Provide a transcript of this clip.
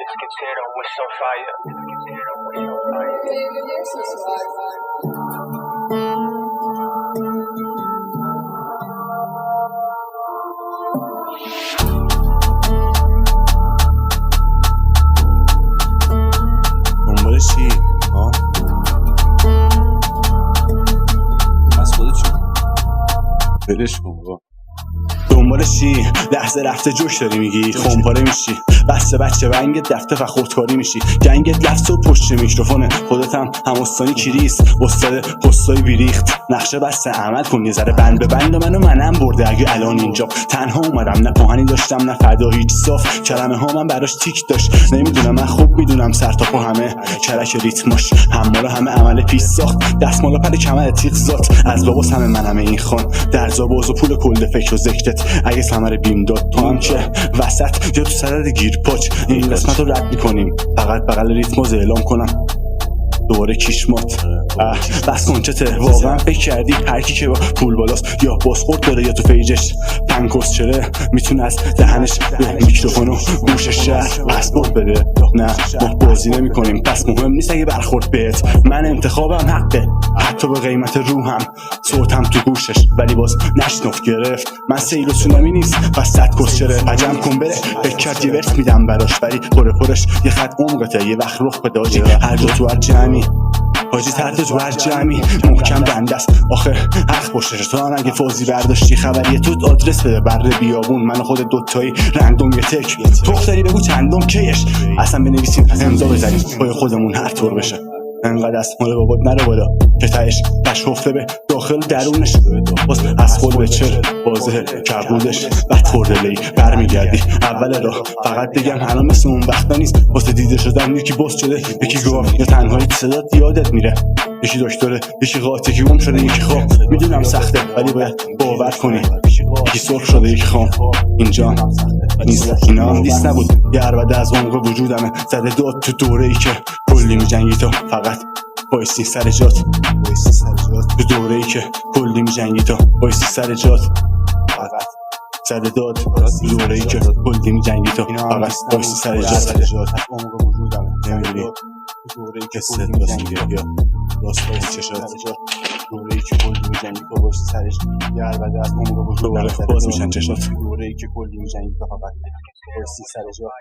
Esqueceram o Sofia. دنبال چی؟ از خودت چی؟ برش کن بابا. دنبال چی؟ لحظه رفته جوش داری میگی خونپاره میشی، بسته بچه بنگت دفته و خودکاری میشی، گنگت لفظ و پشت میکروفونه، خودت هم استانی کریس استاد پستای بیریخت، نقشه بسته عمل کن یه ذره، بند به بند منم برده اگه الان اینجا تنها اومدم، نه پاهنی داشتم نه فردا هیچ صاف، کلمه ها من براش تیک داشت، نمیدونم من خوب میدونم سر تا پا همه کرک ریتماش، همه عمل پیش ساخت، دستمالا پر کمر تیغ زات، از لباس همه این خان درزا باز و پول کل فکر و ذکرت، اگه ثمر بیم داد تو هم چه وسط یا تو صدد گیر پاچ، این قسمت رو رد میکنیم فقط بغل ریتماز اعلام کنم دوباره کیشمات. بس کن چته واقعا فکر کردی هرکی که با پول بالاست یا بازخورد داره یا تو پیجش پنکوس چره میتونه از دهنش به میکروفون و گوشش شهر پاسپورت بده، نه ما بازی نمی کنیم پس مهم نیست اگه برخورد بهت، من انتخابم حقه حتی به قیمت روحم، صوتم تو گوشش ولی باز نشنف گرفت، من سیل و سونامی نیست پس صد کس چره پجم کن بره فکر کرد یه ورس میدم براش ولی پرش یه خط عمقته یه وقت رخ به داجی هر جا تو هر جمعی حاجی تحت تو هر جمعی محکم دنده است آخه حق باشه تو هم اگه فوزی برداشتی خبریه تو آدرس بده بر بیابون من و خود دوتایی رندوم یه تک تخ داری بگو چندم کیش اصلا بنویسیم امضا بزنیم پای خودمون هر طور بشه، انقدر از مال بابات نره بالا که تهش هفته به داخل درونش باز از خود به چل بازه کبودش بد خورده لی برمیگردی اول راه، فقط بگم الان مثل اون وقتا نیست واسه دیده شدن یکی بس شده یکی گاف یا تنهایی صدات یادت میره، یکی دکتره یکی قاطی که گم شده یکی خواب، میدونم سخته ولی باید باور کنی یکی سرخ شده یکی خام، اینجا نیست اینا هم دیست نبود یه عربده از عمق وجودمه زده داد تو دوره ای که کلی میجنگی تا فقط بایستی سر جات، تو دوره ای که کلی میجنگی تا بایستی سر جات فقط زده داد، تو دوره ای که کلی میجنگی تا فقط بایستی سر جات، عمق وجودمه نمیدونی تو دوره ای که کلی میجنگی یا راست بایستی چشات، دوره ای که کلی میجنگی تا بایستی سر جات، یه عربده از عمق وجودمه باز میشن چشات، دوره ای که کلی میجنگی تا فقط بایستی سر جات.